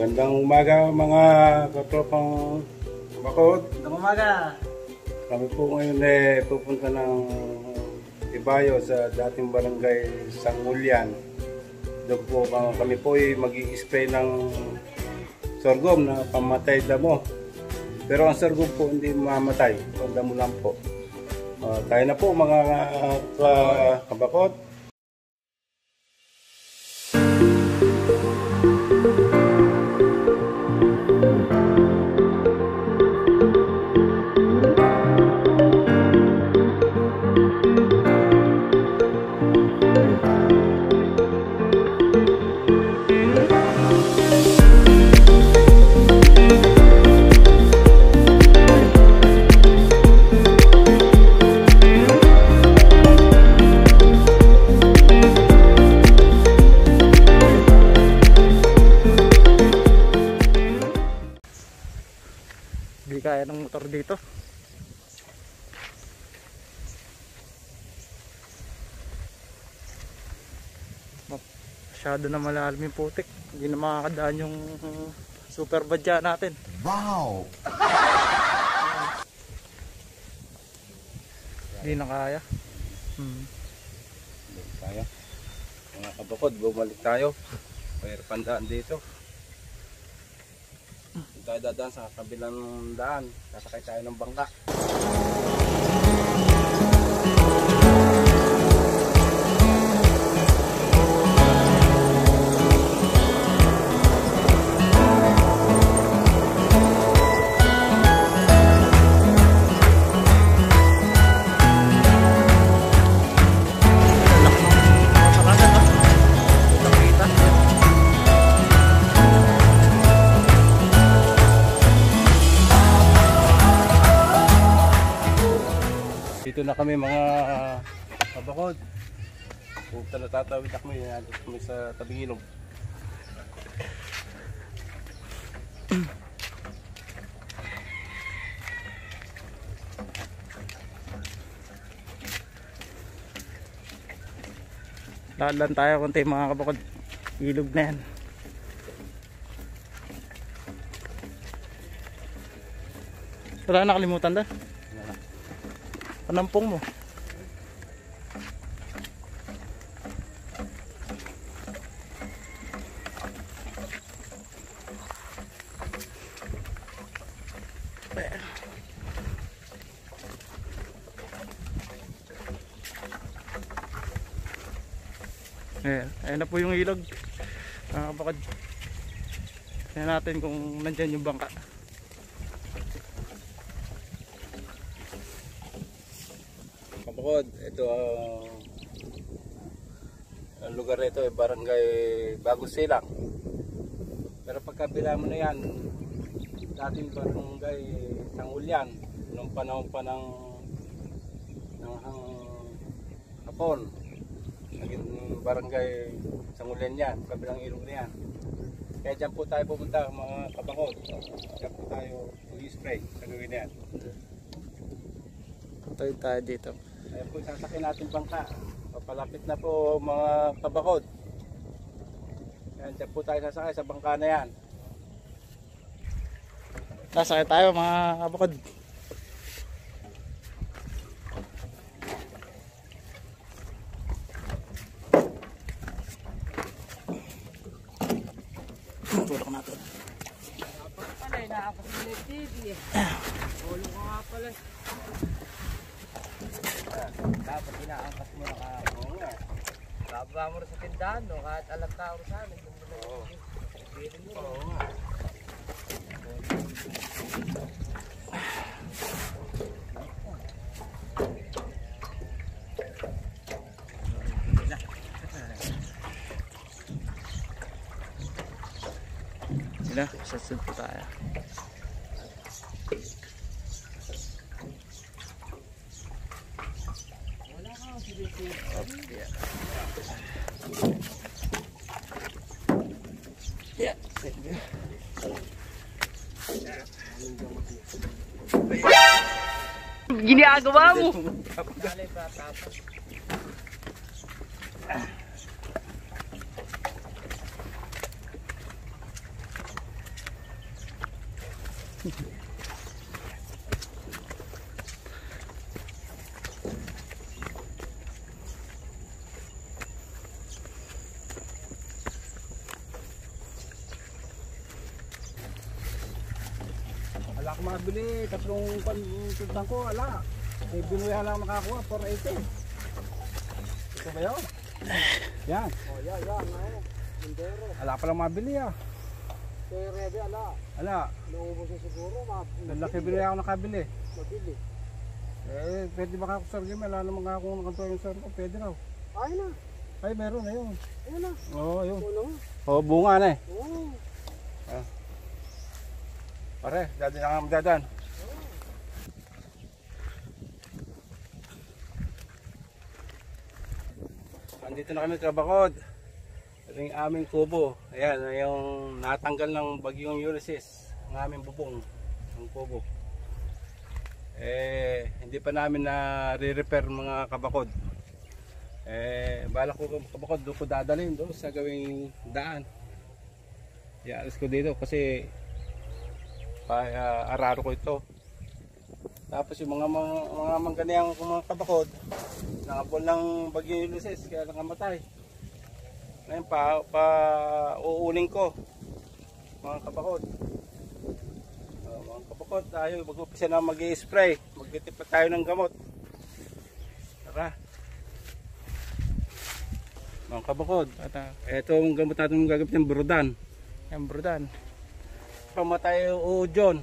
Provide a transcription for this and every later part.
Magandang umaga mga katropang bakod. Magandang umaga. Kami po ngayon pupunta ng Ibayo sa dating barangay Sanggunian. Doon po kami po mag-i-spray ng sorghum na pamatay damo. Pero ang sorghum po hindi mamatay, ang damo lang po. Tayo na po mga kabakod. Hindi kaya ng motor dito. Masyado na malalim yung putik. Hindi na makakadaan yung super badya natin. Wow! Hindi na kaya. Kaya. Mga kabakod, bumalik tayo. Mayroon pandaan dito. Tayo dadaan sa kabilang daan, sasakay tayo ng bangka. Dito na kami mga kabakod. Kung tatawid na kami sa tabing ilog. Lalan tayo konti mga kabakod. Ilog na yan. Wala na nakalimutan doon. Panampong mo. Ayan na po yung ilog. Bakit tingnan natin kung nandyan yung bangka. Kabakod, ito ang lugar nito ay barangay Bagong Silang. Pero pagkabila mo na yan, dating barangay Sanggunian noong panahon pa ng hapon. Naging barangay Sanggunian yan, kabilang ilog na yan. Kaya dyan po tayo pupunta mga kabakod. Dyan po tayo i-spray sa gawin na yan. Tayo dito. Ayan po, sasakyan natin bangka. Papalapit na po mga kabakod. Ayan, dyan po tayo sasakay sa bangka na yan. Sasakay tayo mga kabakod. Tulak natin. Dapat pala, inaakos mo yung TV eh. Ulo ko nga pala. Dapat inaangkas mo na kahapon. Bababa mo rin sa tindahan, no? Kahit alam tao sa amin. Oo. Oo nga. Sila, sasunod po tayo. Yeah. Ginagawa mo. Wala akong mabili, tatlong tuntang ko, wala. May binuya lang makakuha, 480. Ito ba yun? Yan. Oh, yan. Bundero. Wala palang mabili ah. Kaya Rebe, ala. Wala. Naubos na siguro. Laki binuya ako nakabili. Mabili. Pwede ba ako sorghum? Wala naman ako nakantuwa yung sorghum. Pwede raw. Ay na. Ay, meron na yun. Ayun na. Oo, yun. Ano? Oo, bunga na eh. Oo. Pare, dati na kami dadan. Andito na kami Kabakod. Ito yung aming kubo. Ayan, yung natanggal ng bagyong Ulysses. Ang aming bubong. Ang kubo. Hindi pa namin na re-repair mga Kabakod. Balak ko Kabakod, doon ko dadalhin doon sa gawing daan. Ialis ko dito kasi araro ko ito. Tapos yung mga mangganiyang mga Kabakod, nakabol ng bagyong Ulysses kaya nakamatay. Ngayon uuling ko mga Kabakod. Mga Kabakod, tayo mag-upisa na mag-i-spray. Magtitip pa tayo ng gamot. Tara. Mga Kabakod, ito ang gamot natin gagamit ng Brodan. Yung Brodan. Pamatay uod yun.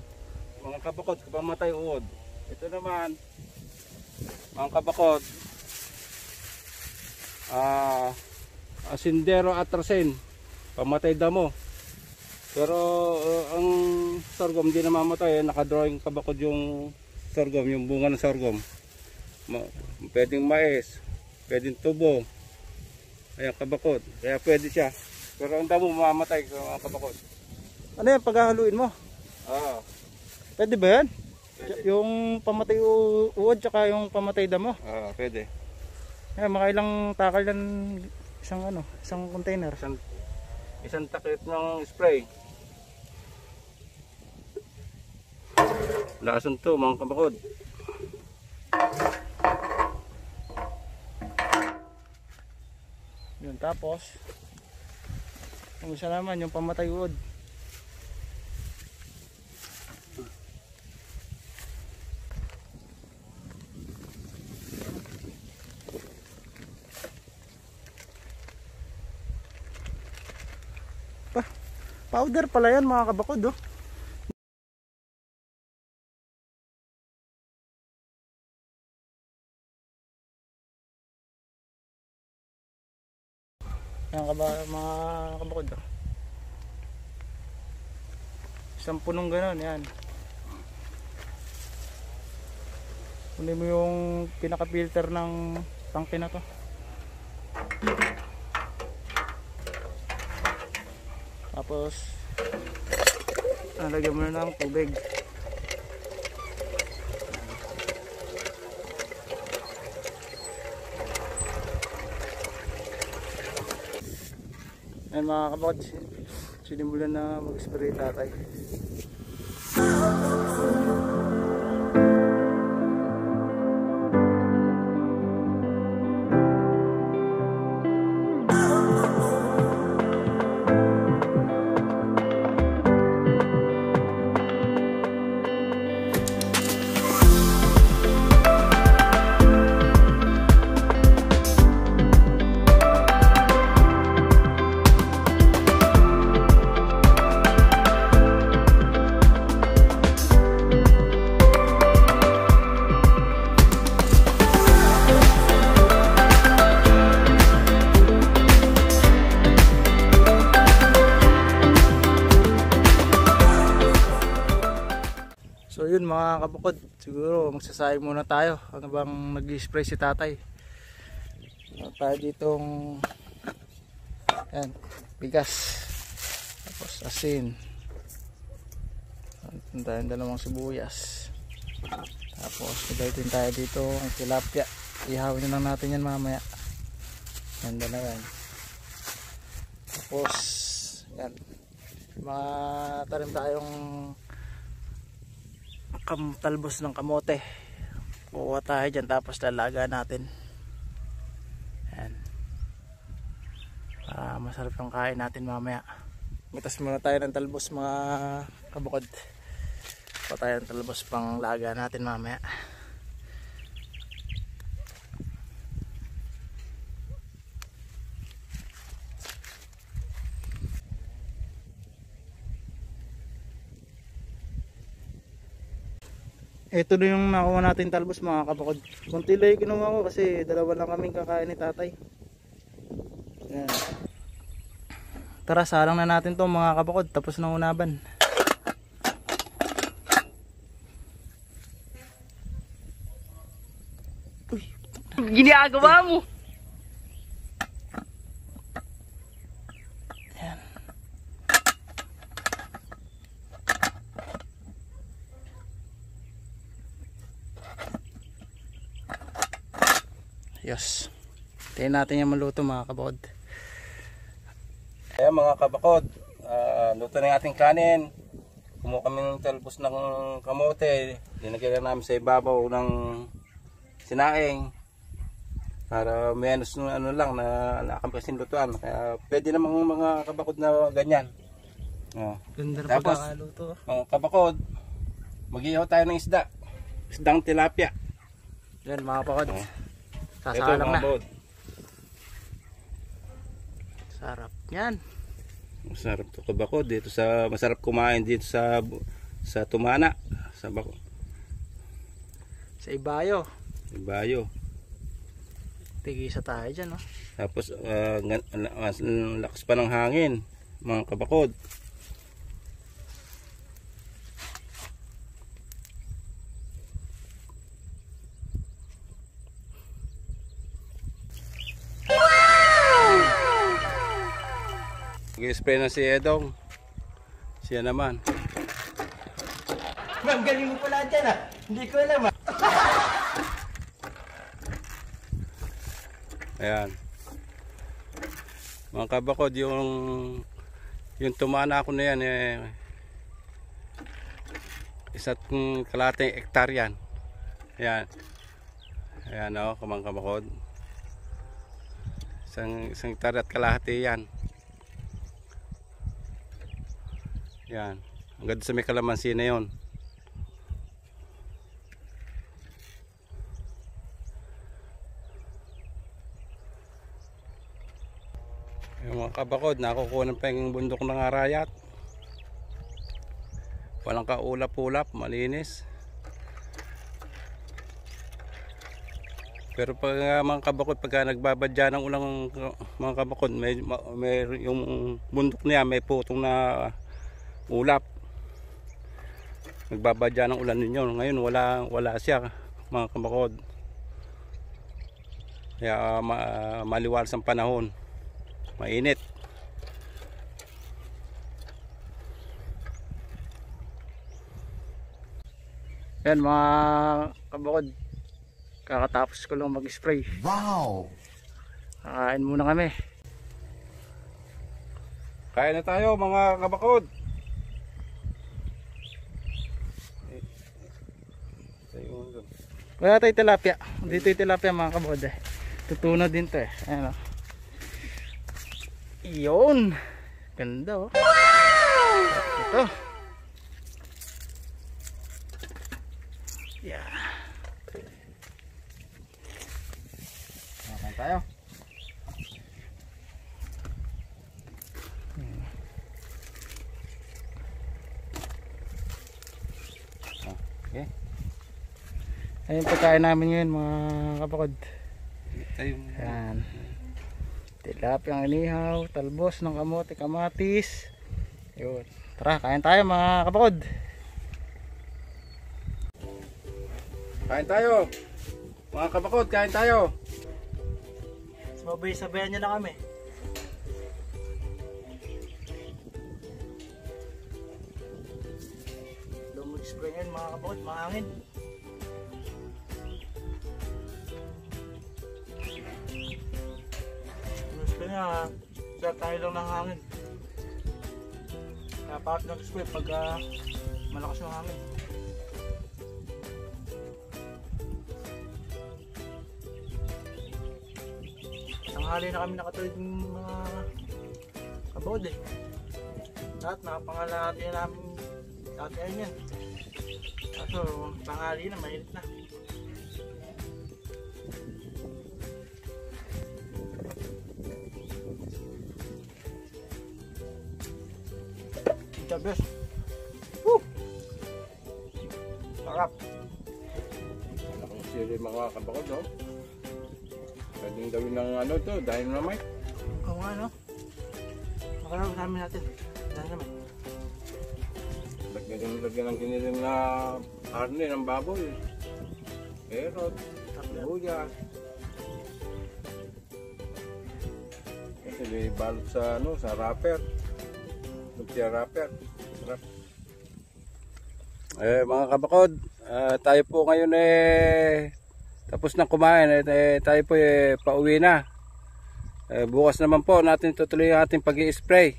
Mga Kabakod, pamatay uod. Ito naman, mga Kabakod, Asindero Atracin, pamatay damo. Pero ang sorghum hindi na mamatay. Nakadrawing Kabakod yung sorghum, yung bunga ng sorghum. Pwedeng mais, pwedeng tubo. Ayan Kabakod, kaya pwede siya. Pero ang damo mamamatay mga Kabakod. Ano yan, paghahaluin mo? Oo. Pwede ba yan? Yung pamatay uod tsaka yung pamatay damo? Oo, pwede. Makailang takal yan, isang container. Isang takip ng spray. Lason to mga Kabakod. Yun, tapos yung isa naman yung pamatay uod. Powder pala yan mga Kabakod, oh. Yan mga Kabakod, oh. Isang punong ganon, yan. Kunin mo yung pinaka-filter ng tangke na to. Tapos lagyan mo na ng tubig. Ayan mga Kabakod, sinimulan na mag-spray tatay. So yun mga Kabakod, siguro magsasayang muna tayo habang nag-spray si tatay. Tayo ditong yan, bigas, tapos asin, tayong dalawang sibuyas, tapos nagalitin tayo dito ang tilapia. Ihawin na lang natin yan mamaya. Yan, dalawa yan. Tapos yan, mga tanim tayong talbos ng kamote. Kukuha tayo dyan tapos lalaga natin. Ayan. Para masarap yung kain natin mamaya. Mitas muna tayo ng talbos mga kabukod. Kuha tayo ng talbos pang laga natin mamaya. Ito na yung nakuha natin talbos mga kabukod. Kunti lang yung kinuha ko kasi dalawa lang kaming kakain ni tatay. Ayan. Tara, salang na natin to mga kabukod. Tapos na unaban. Uy, Ginagawa mo! ayan. Yes. Tingnan natin yung maluto mga kabukod. Ayan mga kabakod, luto na yung ating kanin. Kumuha kami ng talbos ng kamote. Linagyan namin sa ibabaw ng sinaing. Para may ano lang na nakakampasin lutuan. Kaya pwede namang mga kabakod na ganyan. Ganda na Tapos, pagkakaluto. Mga kabakod, mag-ihaw tayo ng isda. Isdang tilapia. Yan mga kabukod. Ito Sasalang mga na. kabakod. Sarap yan. Masarap to kabakod dito sa masarap kumain dito sa Tumana sa Bako. Sa Ibayo. Ibayo. Tigisa tayo dyan, no? Tapos lakas pa ng hangin mga kabakod. Nag-spray na si Edong. Siya naman. Ang galing mo pala dyan, ah. Hindi ko alam, ah. Ayan. Mga kabakod, yung Tumana ako na yan, isa't kalating hektaryan. Ayan. Ayan o, mga kabakod. Isang hektarya at kalahati yan. Yan. Ang ganda sa may kalamansi na yun. Yung mga kabakod, nakukuha pa yung bundok ng Arayat. Walang kaulap-ulap, malinis. Pero pag mga kabakod, pagka nagbabadya ng ulang mga kabakod, may yung bundok niya may putong na ulap. Nagbabadya ng ulan ninyo. Ngayon wala siya mga kabakod. Kaya maliwalas ang panahon. Mainit. Yan mga kabakod. Kakatapos ko lang mag-spray. Wow! Kakain muna kami. Kain na tayo mga kabakod. Wala tayo tilapia. Dito yung tilapia mga kabakod eh. Tutuno din to eh. Ayan o. Iyon. Ganda oh. Ito. Yeah. Kain tayo. Okay. Ayun pagkain namin ngayon mga kapakod. Ayun. Yan. Tilapia ang inihaw, talbos ng kamote, kamatis. Yun. Tara, kain tayo mga kapakod. Kain tayo. Mga kabakod, kain tayo. Sabay-sabayan nyo na kami. Lumag-spray yan mga kapakod, mahangin. Lumag-spray nga, sa tayo lang ng hangin. Kaya bakit nag-spray pag malakas yung hangin. Panghali na kami nakatulid ng mga kabod eh. Lahat nakapangalati namin dati yan. Kaso panghali na, mainit na. The best. Woo! Sarap. Akong sili mga kabakod, no? Pwedeng gawin ng ano to, dynamite. Oo nga, no? Makarap namin natin. Dynamite. Lagyan ng giniling na karne ng baboy. Carrot, luya. Kasi may balot sa ano, sa wrapper. Lumpia wrapper. Sarap. Mga kabakod, tayo po ngayon tapos na kumain, tayo po pauwi na. Bukas naman po natin tutuloy ang ating pag-i-spray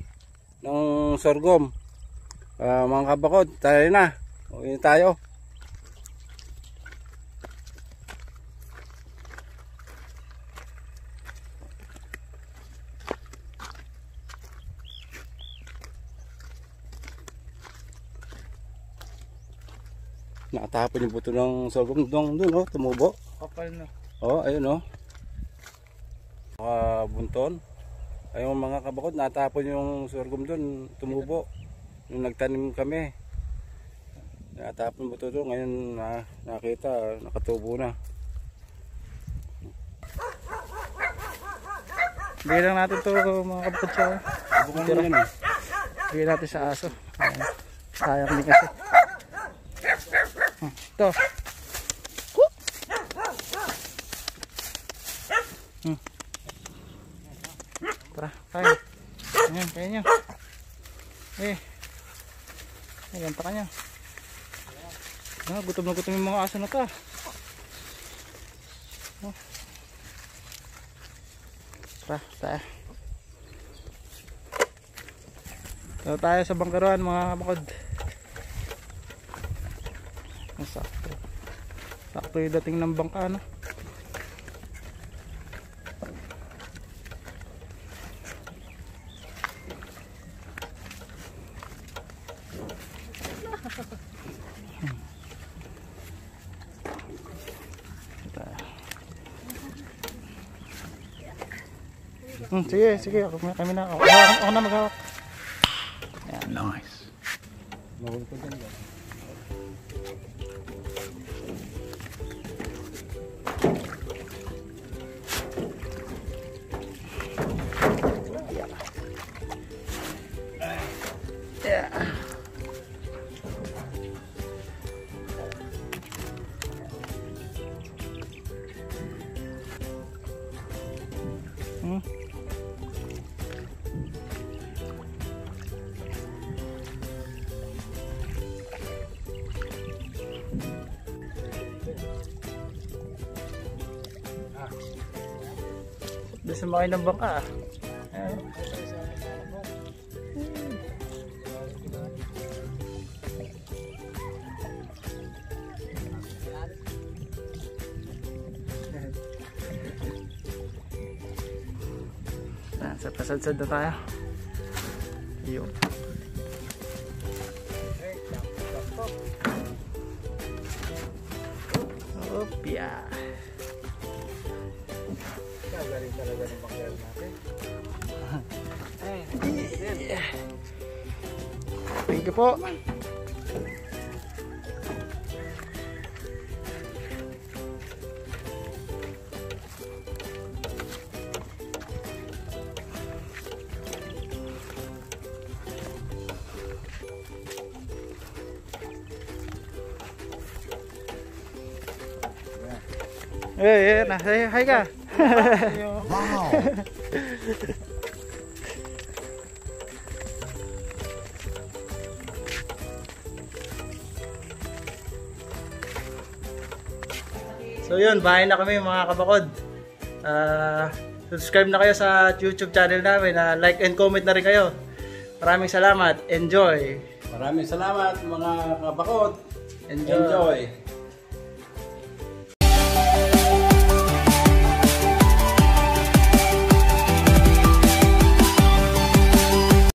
ng sorghum. Mga kabakod, tayo na. Uwi tayo. Nakatapon yung buto ng sorghum doon, oh, tumubo. Kapal na. Oh, ayun oh. Bunton. Ayun mga kabakod, natapon yung sorghum doon, tumubo. Nung nagtanim kami. Natapon buto doon, ngayon nakita, nakatubo na. Bigyan lang natin to mga kabakod siya. Bukan yan eh. Bigyan natin sa aso. Sayang din kasi. Ito. Tara, tayo. Ayan, kaya nyo. Ayan, taka nyo. Gutom na gutom yung mga aso na to. Tara, tayo. Ito tayo sa bangkaruan mga kabakod. Sakto yung dating ng bangka, no? Sige, kami na. Ako na maghawak. Ayan. Nice. Mahuli ko dyan. Doon sumakay ng bangka. Sa pasad-sad na tayo. Yun. Opya. Galing talaga ng bangkero natin. Thank you po. Hi ka. Wow. So yun, bahay na kami mga kabakod. Subscribe na kayo sa YouTube channel namin. Like and comment na rin kayo. Maraming salamat. Enjoy. Maraming salamat mga kabakod. Enjoy.